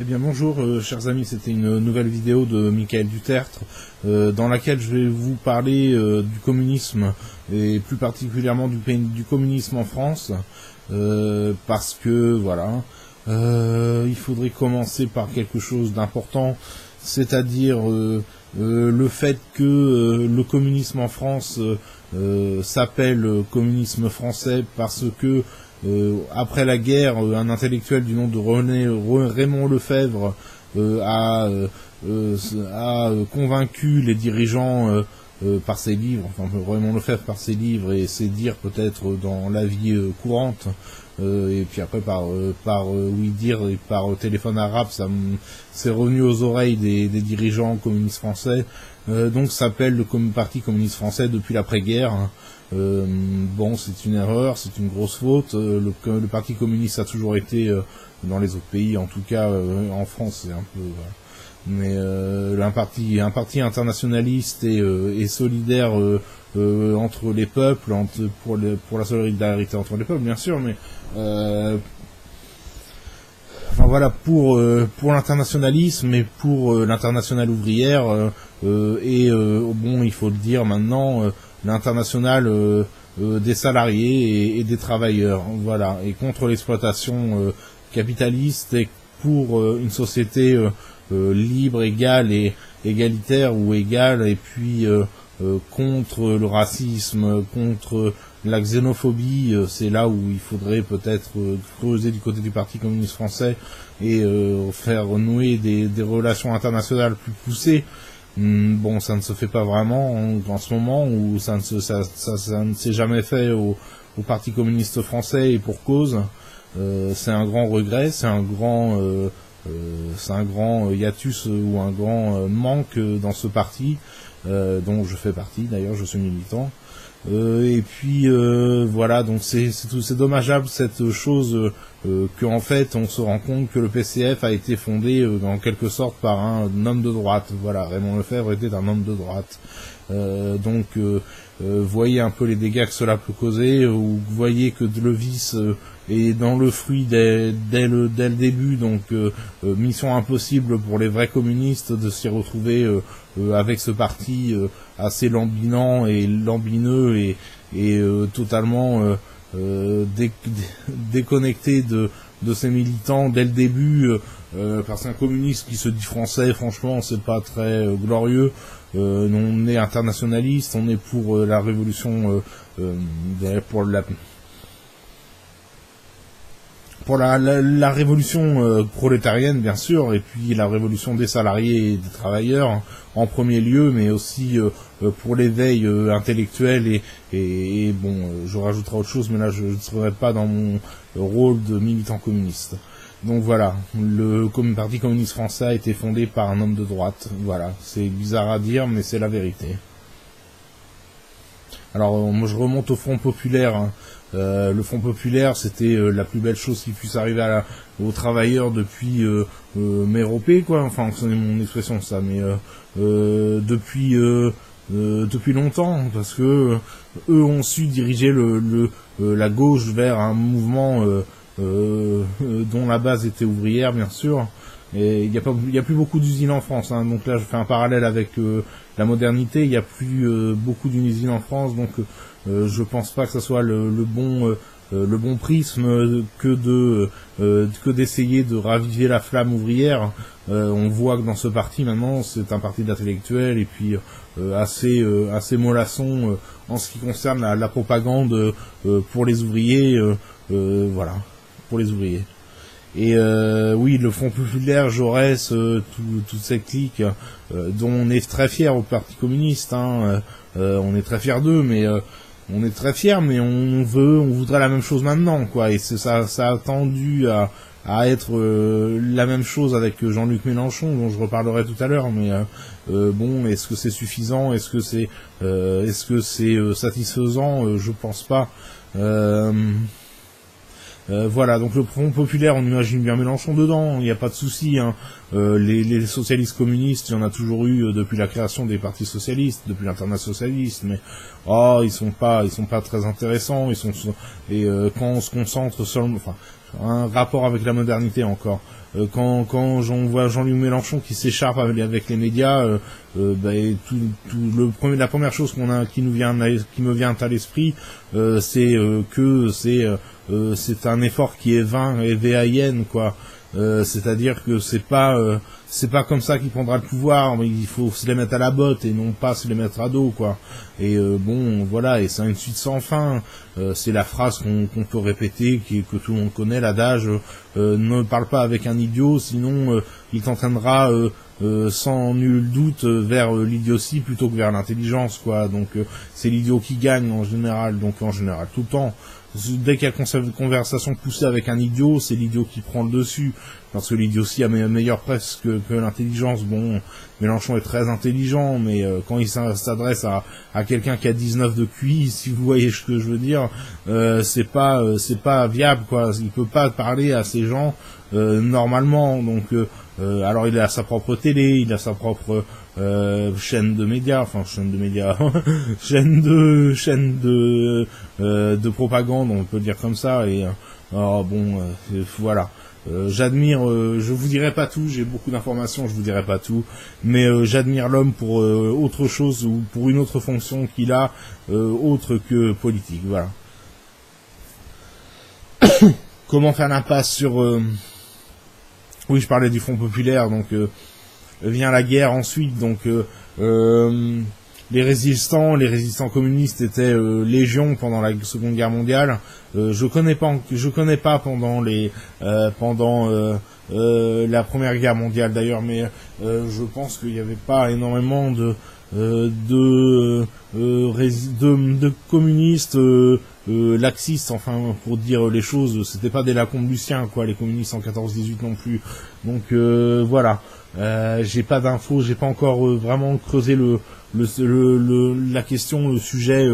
Eh bien bonjour chers amis, c'était une nouvelle vidéo de Michael Dutertre dans laquelle je vais vous parler du communisme et plus particulièrement du communisme en France parce que voilà, il faudrait commencer par quelque chose d'important, c'est-à-dire le fait que le communisme en France s'appelle communisme français parce que après la guerre, un intellectuel du nom de Raymond Lefebvre a convaincu les dirigeants par ses livres, enfin Raymond Lefebvre par ses livres et ses dires peut-être dans la vie courante, et puis après par oui dire et par téléphone arabe, c'est revenu aux oreilles des dirigeants communistes français. Donc ça s'appelle le Parti communiste français depuis l'après-guerre. Bon, c'est une erreur, c'est une grosse faute. Le Parti communiste a toujours été dans les autres pays, en tout cas en France, c'est un peu. Mais un parti internationaliste et solidaire entre les peuples, pour la solidarité entre les peuples, bien sûr, mais enfin voilà, pour l'internationalisme et pour l'internationale ouvrière bon, il faut le dire maintenant, l'internationale des salariés et des travailleurs, voilà, et contre l'exploitation capitaliste et pour une société libre, égale et égalitaire ou égale, et puis contre le racisme, contre la xénophobie. C'est là où il faudrait peut-être creuser du côté du Parti communiste français et faire nouer des relations internationales plus poussées. Bon, ça ne se fait pas vraiment en ce moment, ou ça ne s'est jamais fait au Parti communiste français, et pour cause. C'est un grand regret, c'est un grand hiatus ou un grand manque dans ce parti, dont je fais partie, d'ailleurs je suis militant. Et puis voilà, donc c'est dommageable cette chose qu'en fait on se rend compte que le PCF a été fondé en quelque sorte par un homme de droite. Voilà, Raymond Lefebvre était un homme de droite. Donc voyez un peu les dégâts que cela peut causer, ou voyez que le vice est dans le fruit dès le début, donc mission impossible pour les vrais communistes de s'y retrouver avec ce parti assez lambinant et lambineux et totalement déconnecté de ses militants dès le début, parce qu'un communiste qui se dit français, franchement, c'est pas très glorieux. On est internationaliste, on est pour la révolution, pour la révolution prolétarienne, bien sûr, et puis la révolution des salariés et des travailleurs en premier lieu, mais aussi pour l'éveil intellectuel et bon, je rajouterai autre chose, mais là je ne serai pas dans mon rôle de militant communiste. Donc voilà, le Parti communiste français a été fondé par un homme de droite. Voilà, c'est bizarre à dire, mais c'est la vérité. Alors moi je remonte au Front populaire, hein. Le Front populaire, c'était la plus belle chose qui puisse arriver aux travailleurs depuis Méropé, quoi. Enfin, c'est mon expression, ça, mais depuis longtemps, parce que eux ont su diriger la gauche vers un mouvement dont la base était ouvrière, bien sûr. Et il y a plus beaucoup d'usines en France, hein. Donc là je fais un parallèle avec la modernité. Il y a plus beaucoup d'usines en France, donc je pense pas que ça soit le bon prisme que d'essayer de raviver la flamme ouvrière. On voit que dans ce parti maintenant, c'est un parti d'intellectuels et puis assez mollasson en ce qui concerne la propagande pour les ouvriers, voilà, pour les ouvriers. Et oui, le Front populaire, Jaurès, toutes ces cliques dont on est très fier au Parti communiste, hein, on est très fier d'eux, mais on est très fier, mais on voudrait la même chose maintenant, quoi. Et ça a tendu à être la même chose avec Jean-Luc Mélenchon, dont je reparlerai tout à l'heure. Mais bon, est-ce que c'est suffisant? Est-ce que c'est satisfaisant? Je pense pas. Voilà, donc le Front populaire, on imagine bien Mélenchon dedans, il n'y a pas de souci. Hein. Les socialistes communistes, il y en a toujours eu depuis la création des partis socialistes, depuis l'Internat socialiste, mais ils sont pas très intéressants. Quand on se concentre sur, un rapport avec la modernité encore. Quand on voit Jean-Luc Mélenchon qui s'écharpe avec les médias, la première chose qui me vient à l'esprit, c'est c'est un effort qui est vain et VAIN, quoi. C'est-à-dire que c'est pas comme ça qu'il prendra le pouvoir, mais il faut se les mettre à la botte et non pas se les mettre à dos, quoi. Et voilà, et c'est une suite sans fin. C'est la phrase qu'on peut répéter, que tout le monde connaît, l'adage ne parle pas avec un idiot, sinon il t'entraînera sans nul doute vers l'idiotie plutôt que vers l'intelligence, quoi. Donc c'est l'idiot qui gagne en général tout le temps. Dès qu'il y a une conversation poussée avec un idiot, c'est l'idiot qui prend le dessus, parce que l'idiotie a meilleure presse que l'intelligence. Bon, Mélenchon est très intelligent, mais quand il s'adresse à quelqu'un qui a 19 de QI, si vous voyez ce que je veux dire, c'est pas viable, quoi. Il peut pas parler à ces gens normalement. Donc alors il a sa propre télé, il a sa propre chaîne de propagande, on peut le dire comme ça. Et voilà. J'admire, je vous dirai pas tout, j'ai beaucoup d'informations, je vous dirai pas tout, mais j'admire l'homme pour autre chose ou pour une autre fonction qu'il a, autre que politique. Voilà. Comment faire l'impasse sur oui, je parlais du Front populaire, donc vient la guerre ensuite, donc les résistants communistes étaient légion pendant la Seconde Guerre mondiale. Je connais pas pendant la Première Guerre mondiale d'ailleurs, mais je pense qu'il n'y avait pas énormément de communistes laxistes, enfin, pour dire les choses. C'était pas des Lacombe-Lucien, quoi, les communistes en 14-18 non plus. Donc voilà. J'ai pas d'infos, j'ai pas encore vraiment creusé la question, le sujet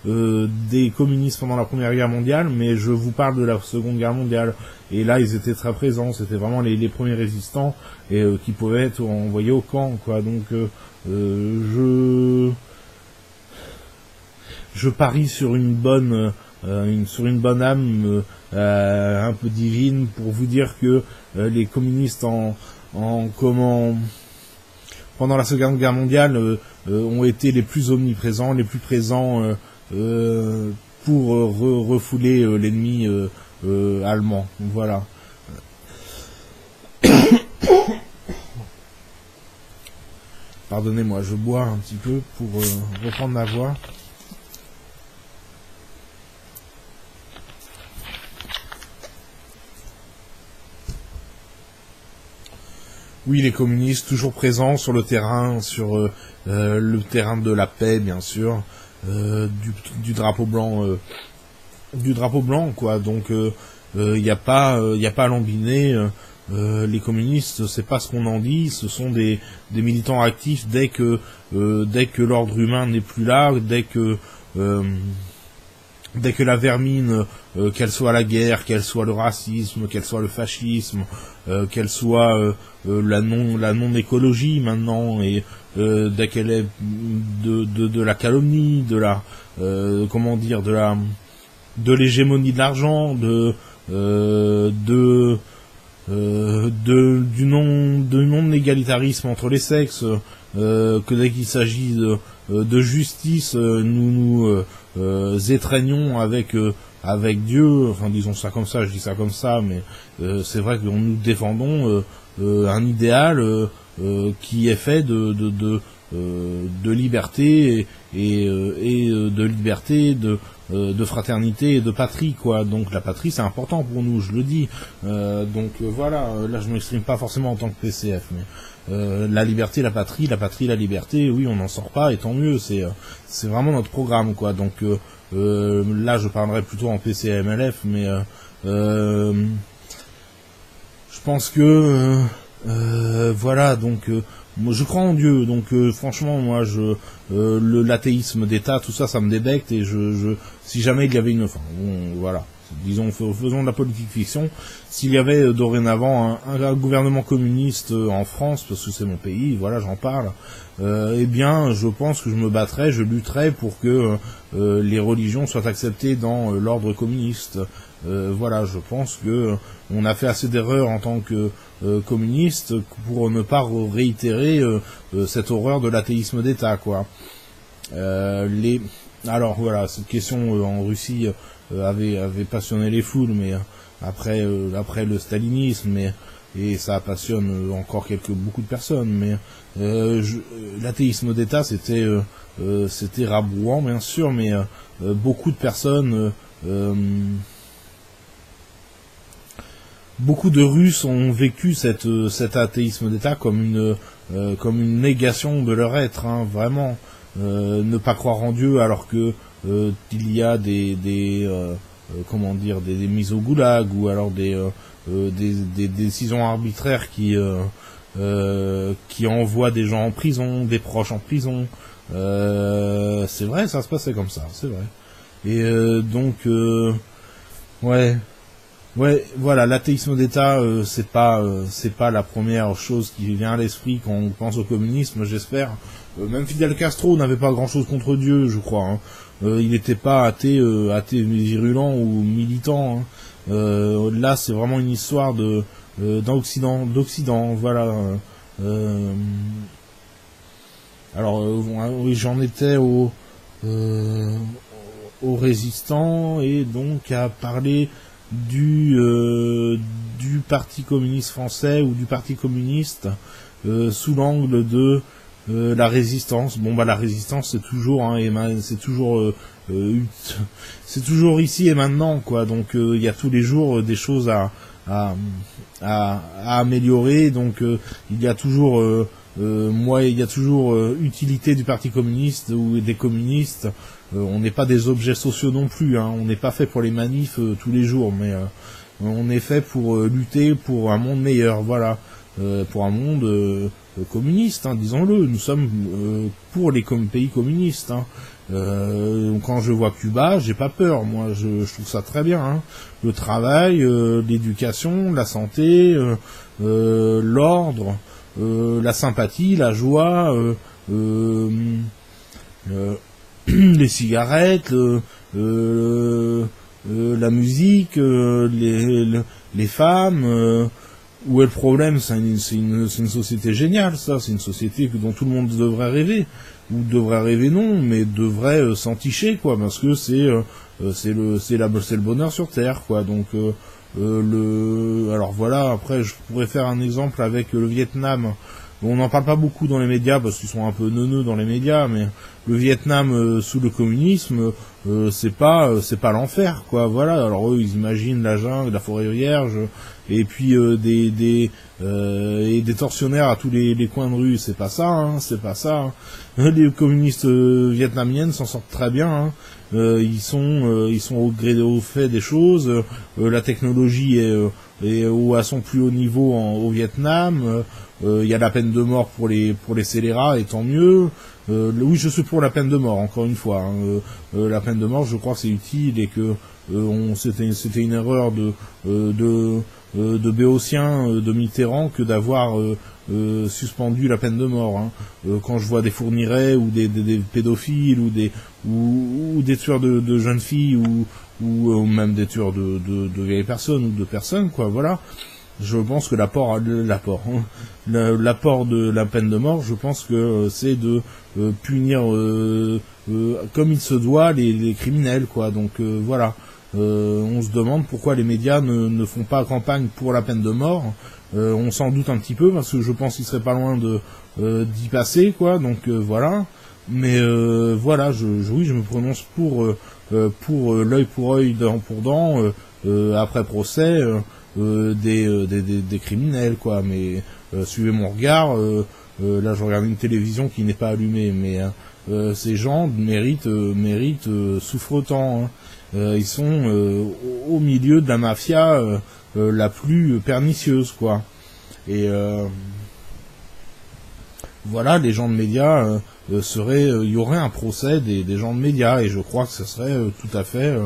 des communistes pendant la Première Guerre mondiale, mais je vous parle de la Seconde Guerre mondiale. Et là, ils étaient très présents, c'était vraiment les premiers résistants et qui pouvaient être envoyés au camp, quoi. Donc je parie sur une bonne âme un peu divine pour vous dire que les communistes pendant la Seconde Guerre mondiale ont été les plus omniprésents, les plus présents pour refouler l'ennemi allemand. Voilà. Pardonnez-moi, je bois un petit peu pour reprendre ma voix. Oui, les communistes toujours présents sur le terrain, sur le terrain de la paix, bien sûr, du drapeau blanc, quoi. Donc y a pas à lambiner. Les communistes, c'est pas ce qu'on en dit, ce sont des militants actifs dès que l'ordre humain n'est plus là, dès que la vermine, qu'elle soit la guerre, qu'elle soit le racisme, qu'elle soit le fascisme, qu'elle soit la non écologie maintenant, et dès qu'elle est de la calomnie, de l'hégémonie de l'argent, du non-égalitarisme entre les sexes, que dès qu'il s'agit de justice, nous étreignons avec Dieu, enfin disons ça comme ça, je dis ça comme ça, mais c'est vrai que nous défendons un idéal qui est fait de liberté et de liberté, de fraternité et de patrie, quoi. Donc la patrie c'est important pour nous, je le dis. Voilà, là je m'exprime pas forcément en tant que PCF, mais la liberté, la patrie, la liberté, oui, on n'en sort pas, et tant mieux, c'est vraiment notre programme, quoi. Donc là je parlerai plutôt en PCMLF, mais je pense que voilà, donc moi je crois en Dieu, donc franchement moi l'athéisme d'État, tout ça, ça me débecte, et si jamais il y avait une, enfin bon, voilà. disons, faisons de la politique fiction, s'il y avait dorénavant un gouvernement communiste en France, parce que c'est mon pays, voilà, j'en parle, eh bien, je pense que je me battrais, je lutterais pour que les religions soient acceptées dans l'ordre communiste. Voilà, je pense que on a fait assez d'erreurs en tant que communiste pour ne pas réitérer cette horreur de l'athéisme d'État, quoi. Alors voilà, cette question en Russie avait passionné les foules, mais après le stalinisme, et ça passionne encore beaucoup de personnes, mais l'athéisme d'État c'était rabrouant bien sûr, mais beaucoup de personnes, beaucoup de Russes ont vécu cet athéisme d'État comme une négation de leur être, hein, vraiment. Ne pas croire en Dieu alors que il y a des mises au goulag, ou alors des décisions arbitraires qui envoient des gens en prison, des proches en prison. C'est vrai, ça se passait comme ça, c'est vrai. Et ouais, voilà, l'athéisme d'État, c'est pas la première chose qui vient à l'esprit quand on pense au communisme, j'espère. Même Fidel Castro n'avait pas grand-chose contre Dieu, je crois, hein. Il n'était pas athée virulent ou militant, hein. Là, c'est vraiment une histoire d'Occident, voilà. Alors, oui, j'en étais aux résistants, et donc à parler du Parti communiste français, ou du Parti communiste, sous l'angle de la résistance. Bon, bah la résistance, c'est toujours, hein, c'est toujours ici et maintenant, quoi. Donc il y a tous les jours des choses à améliorer. Donc il y a toujours utilité du Parti communiste ou des communistes. On n'est pas des objets sociaux non plus, hein. On n'est pas fait pour les manifs tous les jours, mais on est fait pour lutter pour un monde meilleur, voilà. Pour un monde communiste, hein, disons-le. Nous sommes pour les pays communistes, hein. Quand je vois Cuba, j'ai pas peur, moi, je trouve ça très bien, hein. Le travail, l'éducation, la santé, l'ordre, la sympathie, la joie, les cigarettes, la musique, les femmes. Où est le problème? C'est une société géniale, ça. C'est une société dont tout le monde devrait rêver. Ou devrait rêver, non, mais devrait s'enticher, quoi, parce que c'est le bonheur sur Terre, quoi. Donc alors voilà, après je pourrais faire un exemple avec le Vietnam. Bon, on n'en parle pas beaucoup dans les médias parce qu'ils sont un peu neuneux dans les médias, mais le Vietnam sous le communisme, c'est pas l'enfer, quoi. Voilà. Alors eux, ils imaginent la jungle, la forêt vierge, et puis des tortionnaires à tous les coins de rue. C'est pas ça, hein, c'est pas ça, hein. Les communistes vietnamiennes s'en sortent très bien, hein. Ils sont au fait des choses. La technologie est à son plus haut niveau au Vietnam. Il y a la peine de mort pour les scélérats, et tant mieux. Oui, je suis pour la peine de mort, encore une fois, hein. La peine de mort, je crois que c'est utile, et que c'était une erreur de Béotien, de Mitterrand, que d'avoir suspendu la peine de mort, hein. Quand je vois des fournirais, ou des pédophiles, ou des tueurs de jeunes filles, ou même des tueurs de vieilles personnes, ou de personnes, quoi, voilà. Je pense que l'apport de la peine de mort, je pense que c'est de punir comme il se doit les criminels, quoi. Donc voilà. On se demande pourquoi les médias ne font pas campagne pour la peine de mort. On s'en doute un petit peu, parce que je pense qu'il serait pas loin d'y passer, quoi. Donc voilà. Mais voilà, je me prononce pour l'œil pour œil, dent pour dent, après procès. Des criminels, quoi. Mais suivez mon regard. Là, je regarde une télévision qui n'est pas allumée, mais ces gens méritent souffrent autant, hein. Ils sont au milieu de la mafia la plus pernicieuse, quoi. Et voilà, les gens de médias il y aurait un procès des gens de médias, et je crois que ce serait tout à fait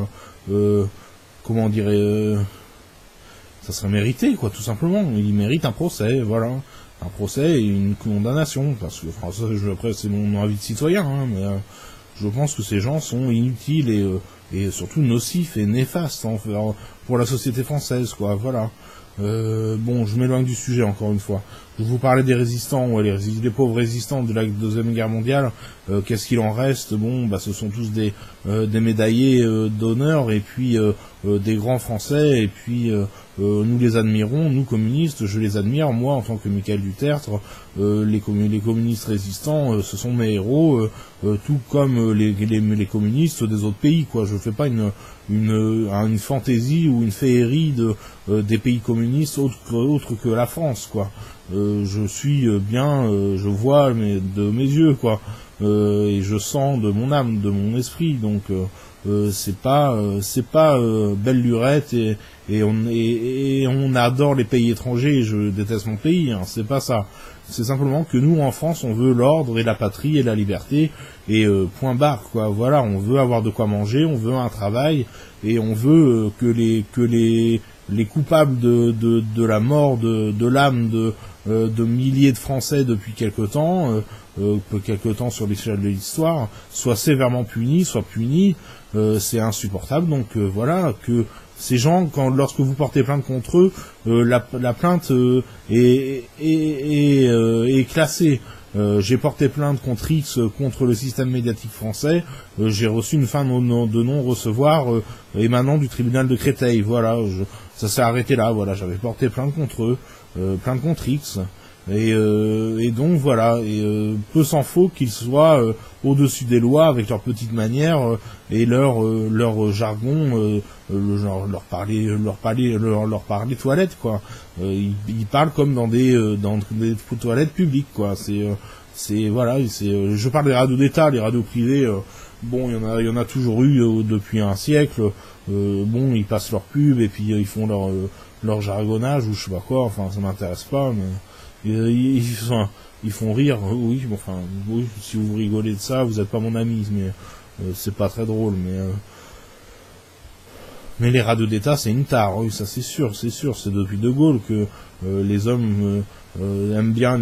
comment dirait, ça serait mérité, quoi, tout simplement. Il mérite un procès, voilà. Un procès et une condamnation, parce que, enfin, ça, après, c'est mon avis de citoyen, hein, mais je pense que ces gens sont inutiles et surtout nocifs et néfastes pour la société française, quoi, voilà. Bon, je m'éloigne du sujet encore une fois. Je vous parlais des résistants, ouais, les pauvres résistants de la Deuxième Guerre mondiale. Qu'est-ce qu'il en reste? Bon, bah, ce sont tous des médaillés d'honneur et puis des grands Français. Et puis nous les admirons, nous communistes, je les admire. Moi, en tant que Michael Dutertre, les communistes résistants, ce sont mes héros, tout comme les communistes des autres pays, quoi. Je fais pas une fantaisie ou une féerie des pays communistes autres que la France, quoi. Je suis bien, je vois de mes yeux, quoi, et je sens de mon âme, de mon esprit, donc c'est pas belle lurette et on adore les pays étrangers et je déteste mon pays, hein, c'est pas ça. C'est simplement que nous, en France, on veut l'ordre et la patrie et la liberté, et point barre, quoi. Voilà, on veut avoir de quoi manger, on veut un travail, et on veut que les coupables de la mort de l'âme de milliers de Français depuis quelque temps sur l'échelle de l'histoire, soient sévèrement punis, c'est insupportable, donc voilà, que ces gens, lorsque vous portez plainte contre eux, la plainte est classée. J'ai porté plainte contre X, contre le système médiatique français. J'ai reçu une fin de non-recevoir émanant du tribunal de Créteil. Voilà, ça s'est arrêté là. Voilà, j'avais porté plainte contre eux, plainte contre X. Et donc voilà, peu s'en faut qu'ils soient au-dessus des lois avec leurs petites manières et leur jargon, leur parler toilettes, quoi. Ils parlent comme dans des toilettes publiques, quoi. Voilà, je parle des radios d'État, les radios privées. Bon, il y en a toujours eu depuis un siècle. Bon, ils passent leur pub et puis ils font leur jargonnage ou je sais pas quoi. Enfin, ça m'intéresse pas, mais ils font rire, oui, bon, enfin, oui, si vous rigolez de ça, vous êtes pas mon ami, mais c'est pas très drôle, mais les radios d'État, c'est une tare, oui, ça c'est sûr, c'est depuis De Gaulle que les hommes aiment bien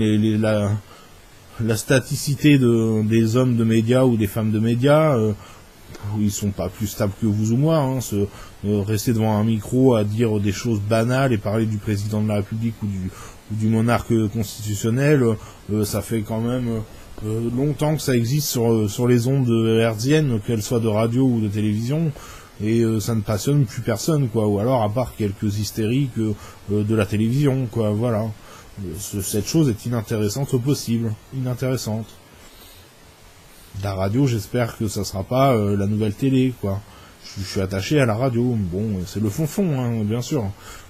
la staticité des hommes de médias ou des femmes de médias, ils sont pas plus stables que vous ou moi, hein, rester devant un micro à dire des choses banales et parler du président de la République ou du monarque constitutionnel, ça fait quand même longtemps que ça existe sur les ondes hertziennes, qu'elles soient de radio ou de télévision, et ça ne passionne plus personne, quoi, ou alors à part quelques hystériques de la télévision, quoi, voilà. Cette chose est inintéressante au possible, inintéressante. La radio, j'espère que ça sera pas la nouvelle télé, quoi. Je suis attaché à la radio, bon, c'est le fond, hein, bien sûr.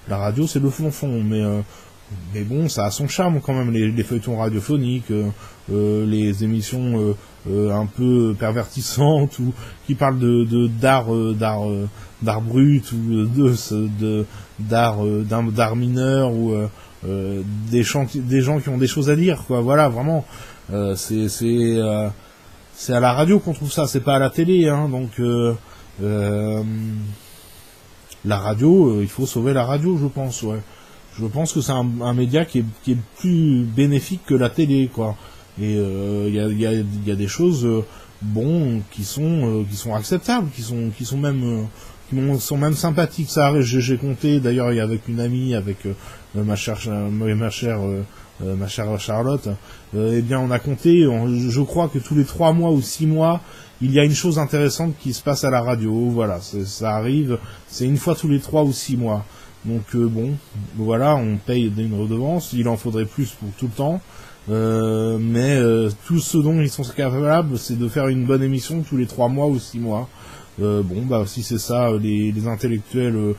La radio, c'est le fond, mais bon, ça a son charme quand même, les feuilletons radiophoniques, les émissions un peu pervertissantes ou qui parlent d'art brut ou d'art mineur ou des gens qui ont des choses à dire, quoi. Voilà, vraiment, c'est à la radio qu'on trouve ça, c'est pas à la télé, hein. Donc la radio, il faut sauver la radio, je pense, ouais. Je pense que c'est un média qui est plus bénéfique que la télé, quoi. Et il y a des choses qui sont acceptables, qui sont même sympathiques. Ça, j'ai compté d'ailleurs avec une amie, avec ma chère Charlotte. Eh bien, on a compté. Je crois que tous les 3 mois ou 6 mois, il y a une chose intéressante qui se passe à la radio. Voilà, ça arrive. C'est une fois tous les 3 ou 6 mois. Donc bon, voilà, on paye une redevance, il en faudrait plus pour tout le temps, mais tout ce dont ils sont capables, c'est de faire une bonne émission tous les 3 mois ou 6 mois. Bon, bah si c'est ça, les intellectuels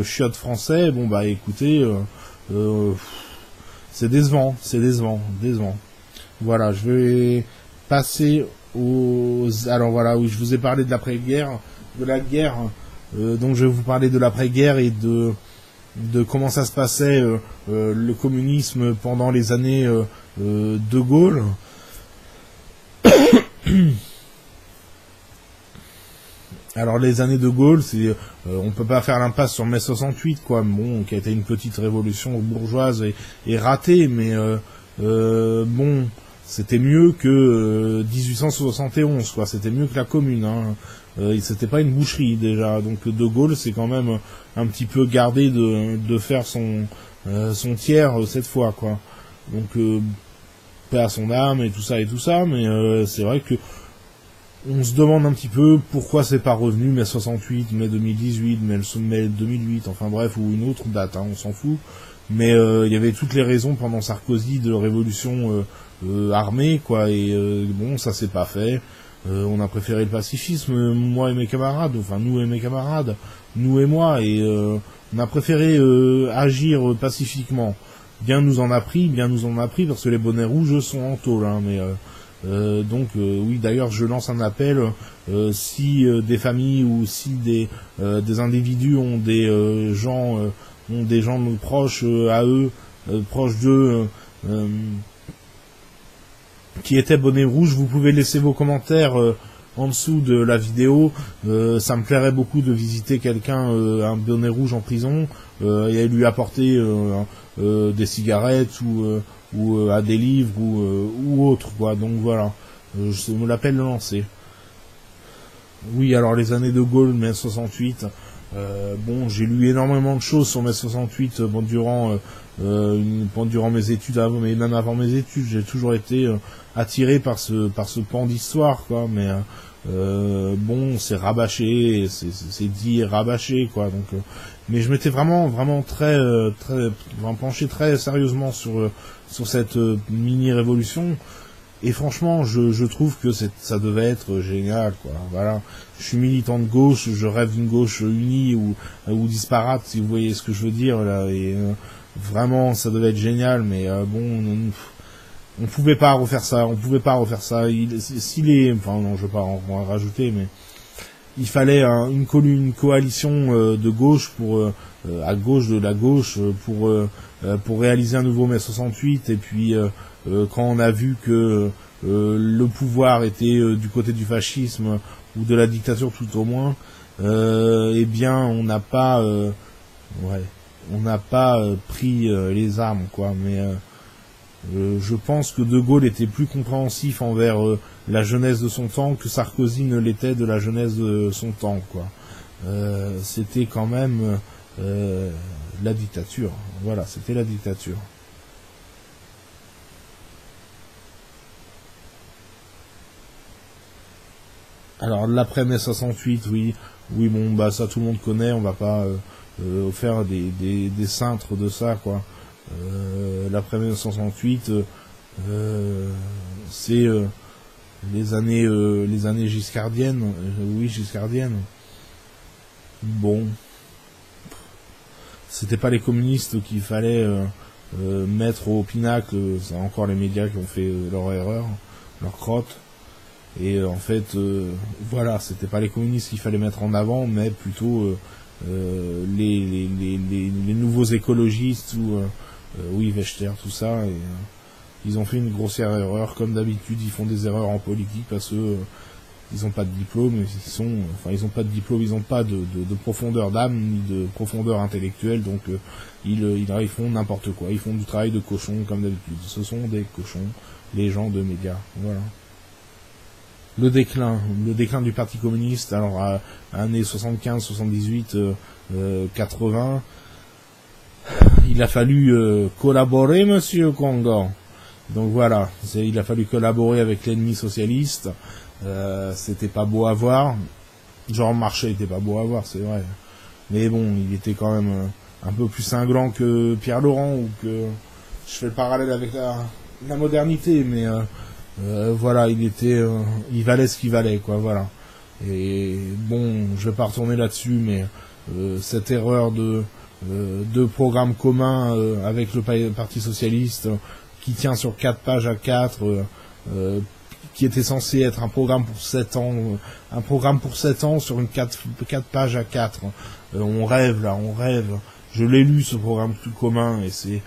chiottes français, bon bah écoutez, c'est décevant. Voilà, je vais passer alors voilà, oui, je vous ai parlé de l'après-guerre, de la guerre. Donc je vais vous parler de l'après-guerre et de comment ça se passait le communisme pendant les années De Gaulle. Alors les années de Gaulle, on peut pas faire l'impasse sur mai 68, quoi. Bon, qui a été une petite révolution bourgeoise et ratée, mais bon, c'était mieux que 1871, quoi. C'était mieux que la Commune, hein. C'était pas une boucherie déjà. Donc De Gaulle, c'est quand même un petit peu gardé de faire son tiers cette fois, quoi. Donc paix à son âme et tout ça, mais c'est vrai que on se demande un petit peu pourquoi c'est pas revenu mai 68, mai 2018, mai 2008, enfin bref, ou une autre date, hein, on s'en fout. Mais il y avait toutes les raisons pendant Sarkozy de révolution armée, quoi, et bon, ça s'est pas fait. On a préféré le pacifisme, moi et mes camarades, enfin nous et mes camarades, nous et moi, et on a préféré agir pacifiquement. Bien nous en a pris, parce que les bonnets rouges sont en tôle, hein, mais donc oui, d'ailleurs je lance un appel, si des familles ou si des individus ont des gens proches à eux, proches d'eux, qui étaient bonnets rouges, vous pouvez laisser vos commentaires en dessous de la vidéo. Ça me plairait beaucoup de visiter quelqu'un, un bonnet rouge en prison, et lui apporter des cigarettes ou à des livres ou autre, quoi. Donc voilà, je me l'appelle lancer. Oui, alors les années de Gaulle, mai 68, bon, j'ai lu énormément de choses sur mai 68 durant mes études, mais même avant mes études, j'ai toujours été attiré par ce pan d'histoire, quoi. Mais bon, c'est rabâché, c'est dit et rabâché, quoi. Donc, mais je m'étais vraiment très penché très sérieusement sur cette mini révolution. Et franchement, je trouve que ça devait être génial, quoi. Voilà. Je suis militant de gauche, je rêve d'une gauche unie ou disparate, si vous voyez ce que je veux dire, là. Et vraiment, ça devait être génial, mais bon, on pouvait pas refaire ça. Enfin non, je vais pas en rajouter, mais il fallait une coalition de gauche à gauche de la gauche pour réaliser un nouveau mai 68. Et puis quand on a vu que le pouvoir était du côté du fascisme ou de la dictature tout au moins, eh bien on n'a pas pris les armes, quoi. Mais je pense que De Gaulle était plus compréhensif envers la jeunesse de son temps que Sarkozy ne l'était de la jeunesse de son temps, quoi. C'était quand même la dictature. Voilà, c'était la dictature. Alors l'après mai 68, oui, bon, bah ça tout le monde connaît, on va pas faire des cintres de ça, quoi. L'après mai 68, c'est les années giscardiennes, oui, giscardiennes. Bon, c'était pas les communistes qu'il fallait mettre au pinacle, c'est encore les médias qui ont fait leur erreur, leur crotte. Et en fait, voilà, c'était pas les communistes qu'il fallait mettre en avant, mais plutôt les nouveaux écologistes ou oui, Vechter, tout ça. Et ils ont fait une grossière erreur, comme d'habitude. Ils font des erreurs en politique parce que ils ont pas de diplôme, ils ont pas de diplôme, ils ont pas de profondeur d'âme ni de profondeur intellectuelle, donc ils font n'importe quoi. Ils font du travail de cochon comme d'habitude. Ce sont des cochons, les gens de médias. Voilà. Le déclin du Parti communiste, alors années 75, 78, 80, il a fallu collaborer, monsieur Congo. Donc voilà, il a fallu collaborer avec l'ennemi socialiste. C'était pas beau à voir. Jean Marchais était pas beau à voir, c'est vrai. Mais bon, il était quand même un peu plus cinglant que Pierre Laurent, ou que... Je fais le parallèle avec la modernité, mais... voilà, il valait ce qu'il valait, quoi, voilà. Et bon, je vais pas retourner là-dessus, mais cette erreur de programme commun avec le Parti socialiste qui tient sur 4 pages à 4, qui était censé être un programme pour 7 ans, sur une 4 pages à 4. On rêve là, on rêve. Je l'ai lu, ce programme commun, et c'est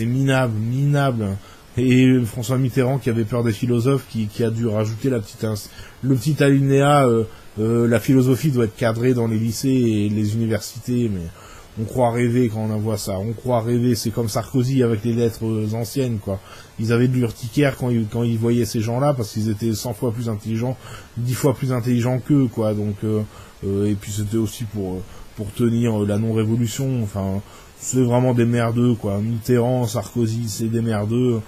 minable. et François Mitterrand qui avait peur des philosophes, qui a dû rajouter le petit alinéa, la philosophie doit être cadrée dans les lycées et les universités, mais on croit rêver quand on voit ça, on croit rêver, c'est comme Sarkozy avec les lettres anciennes, quoi. Ils avaient de l'urticaire quand ils voyaient ces gens-là, parce qu'ils étaient 100 fois plus intelligents, 10 fois plus intelligents qu'eux, quoi, donc, et puis c'était aussi pour tenir la non-révolution, enfin, c'est vraiment des merdeux, quoi. Mitterrand, Sarkozy, c'est des merdeux,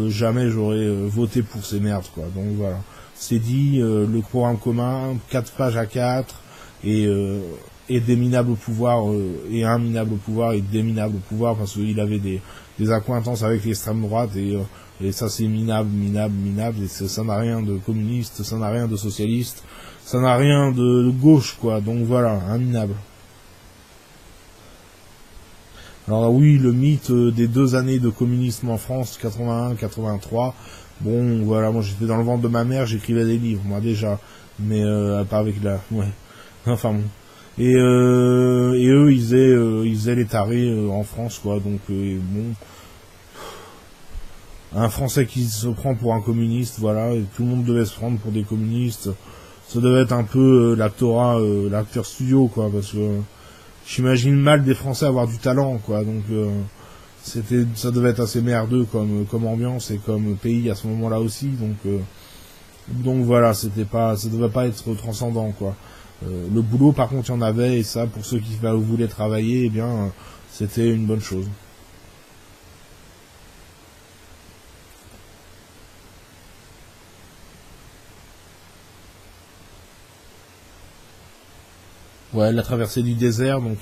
jamais j'aurais voté pour ces merdes, quoi, donc voilà. C'est dit, le programme commun, 4 pages à 4, et des minables au pouvoir, et un minable au pouvoir, et des minables au pouvoir, parce qu'il avait des accointances avec l'extrême droite, et ça c'est minable, et ça n'a rien de communiste, ça n'a rien de socialiste, ça n'a rien de gauche, quoi, donc voilà, un minable. Alors oui, le mythe des 2 années de communisme en France, 81-83, bon, voilà, moi j'étais dans le ventre de ma mère, j'écrivais des livres, moi déjà, mais pas avec ouais, enfin bon. Et eux, ils faisaient les tarés en France, quoi, donc bon, un Français qui se prend pour un communiste, voilà, et tout le monde devait se prendre pour des communistes, ça devait être un peu l'acteur studio, quoi, parce que j'imagine mal des Français avoir du talent, quoi, donc ça devait être assez merdeux comme ambiance et comme pays à ce moment-là aussi, donc voilà, ça devait pas être transcendant, quoi. Le boulot, par contre, il y en avait, et ça, pour ceux qui voulaient travailler, eh bien, c'était une bonne chose. Ouais, la traversée du désert, donc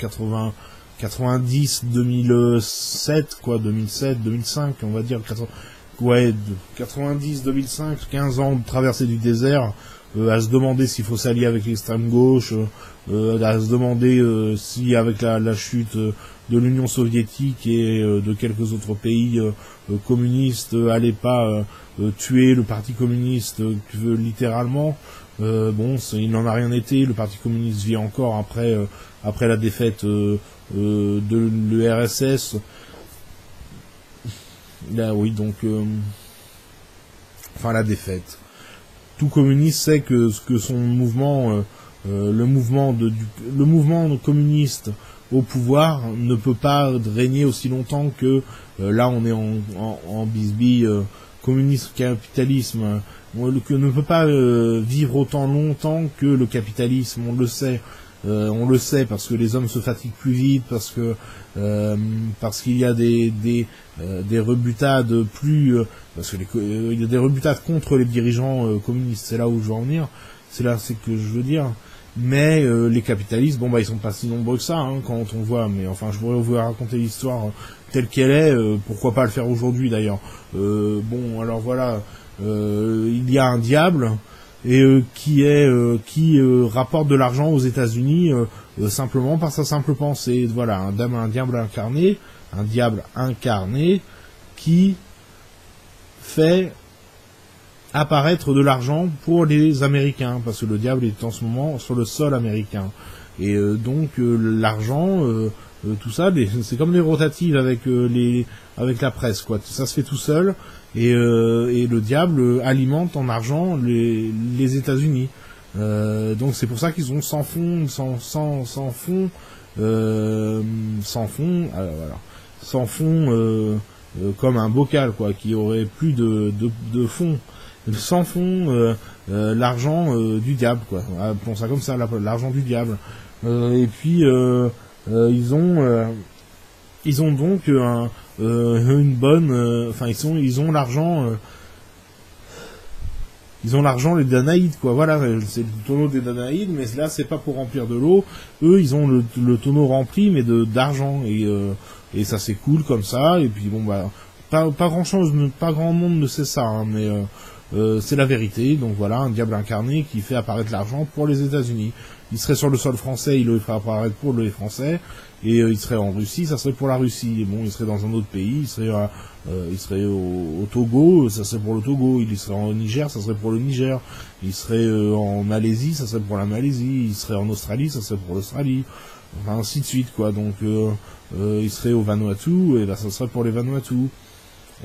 90, 2007, quoi, 2007, 2005, on va dire, ouais, 90, 2005, 15 ans de traversée du désert, à se demander s'il faut s'allier avec l'extrême gauche, à se demander si avec la chute de l'Union soviétique et de quelques autres pays communistes allait pas tuer le Parti communiste littéralement. Bon, il n'en a rien été. Le Parti communiste vit encore après la défaite de l'URSS. Là, oui, donc, enfin la défaite. Tout communiste sait que son mouvement, le mouvement communiste au pouvoir ne peut pas régner aussi longtemps que là on est en bisbille communisme capitalisme, que ne peut pas vivre autant longtemps que le capitalisme, on le sait parce que les hommes se fatiguent plus vite, parce qu'il y a des rebutades parce que il y a des rebutades contre les dirigeants communistes, c'est là où je veux en venir, c'est que je veux dire. Mais les capitalistes, bon bah ils sont pas si nombreux que ça quand on voit, mais enfin je pourrais vous raconter l'histoire telle qu'elle est, pourquoi pas le faire aujourd'hui d'ailleurs. Bon alors voilà, il y a un diable et qui rapporte de l'argent aux États-Unis simplement par sa simple pensée. Voilà, un diable incarné qui fait apparaître de l'argent pour les Américains, parce que le diable est en ce moment sur le sol américain. Et donc l'argent, tout ça, c'est comme les rotatives avec la presse, quoi. Ça se fait tout seul, et le diable alimente en argent les États-Unis. Donc c'est pour ça qu'ils ont sans fond, comme un bocal, quoi, qui aurait plus de fond. Sans fond, l'argent du diable, quoi. Appelons ça comme ça, l'argent du diable. Et puis ils ont donc une bonne, enfin ils ont l'argent. Ils ont l'argent les Danaïdes, quoi. Voilà, c'est le tonneau des Danaïdes, mais là c'est pas pour remplir de l'eau. Eux, ils ont le tonneau rempli, mais d'argent, et ça s'écoule comme ça. Et puis bon bah pas grand monde ne sait ça, mais c'est la vérité. Donc voilà, un diable incarné qui fait apparaître l'argent pour les États-Unis. Il serait sur le sol français, il le ferait apparaître pour les Français, et il serait en Russie, ça serait pour la Russie. Et bon, il serait dans un autre pays, il serait au Togo, ça serait pour le Togo. Il serait en Niger, ça serait pour le Niger. Il serait en Malaisie, ça serait pour la Malaisie. Il serait en Australie, ça serait pour l'Australie. Enfin, ainsi de suite, quoi. Donc il serait au Vanuatu, et là ça serait pour les Vanuatu.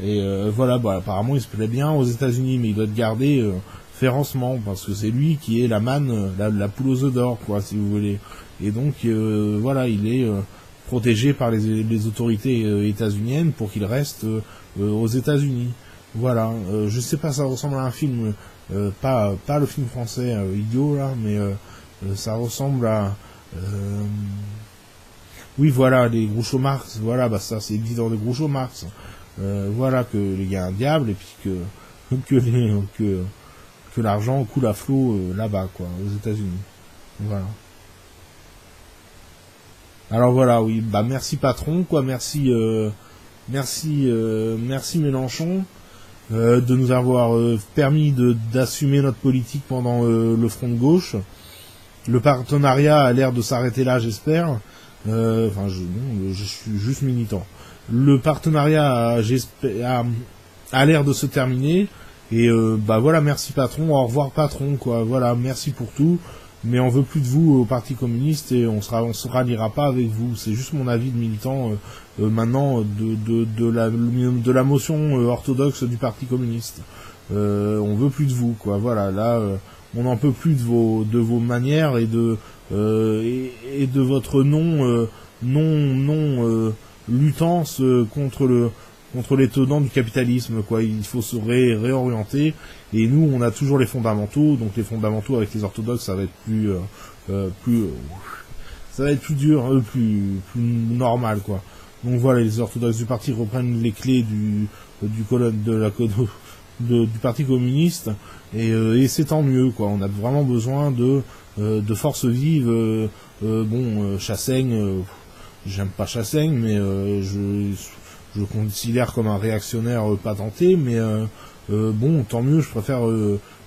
Et voilà, bah, apparemment il se plaît bien aux États-Unis, mais il doit être gardé férocement, parce que c'est lui qui est la manne, la poule aux œufs d'or, quoi, si vous voulez. Et donc voilà, il est protégé par les autorités états-uniennes pour qu'il reste aux États-Unis. Voilà, je sais pas, ça ressemble à un film, pas le film français idiot là, mais ça ressemble à oui, voilà, les Groucho Marx, voilà, bah ça c'est l'éditeur de Groucho Marx. Voilà qu'il y a un diable et puis que l'argent coule à flot là-bas, quoi, aux États-Unis. Voilà. Alors voilà, oui, bah merci patron, quoi, merci Mélenchon de nous avoir permis d'assumer notre politique pendant le front de gauche. Le partenariat a l'air de s'arrêter là, j'espère. Enfin, je suis juste militant. Le partenariat a l'air de se terminer. Et bah voilà, merci patron, au revoir patron, quoi. Voilà, merci pour tout. Mais on veut plus de vous au Parti communiste et on se ralliera pas avec vous. C'est juste mon avis de militant maintenant de la motion orthodoxe du Parti communiste. On veut plus de vous, quoi. Voilà, là, on n'en peut plus de vos manières et de votre non luttance contre les tenants du capitalisme, quoi. Il faut se réorienter, et nous on a toujours les fondamentaux, donc les fondamentaux avec les orthodoxes ça va être ça va être plus dur, plus normal, quoi. Donc voilà, les orthodoxes du parti reprennent les clés du Parti communiste, et c'est tant mieux, quoi. On a vraiment besoin de forces vives. Chassaigne, j'aime pas Chassaigne, mais je considère comme un réactionnaire patenté, mais bon, tant mieux, je préfère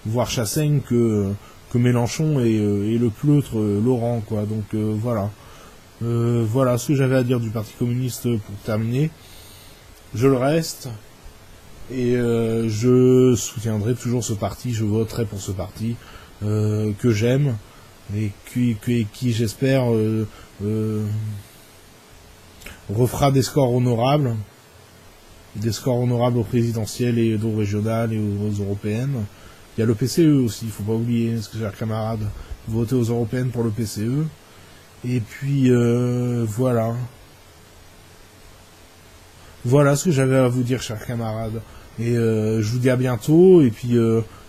voir Chassaigne que Mélenchon et le pleutre Laurent, quoi. Donc voilà. Voilà ce que j'avais à dire du Parti communiste pour terminer. Je le reste, et je soutiendrai toujours ce parti, je voterai pour ce parti que j'aime, et qui j'espère refera des scores honorables aux présidentielles et aux régionales et aux européennes. Il y a le PCE aussi, il faut pas oublier, parce que chers camarades, votez aux européennes pour le PCE. Et puis voilà. Voilà ce que j'avais à vous dire, chers camarades. Et je vous dis à bientôt, et puis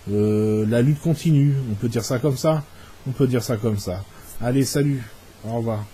la lutte continue. On peut dire ça comme ça ? On peut dire ça comme ça. Allez, salut, au revoir.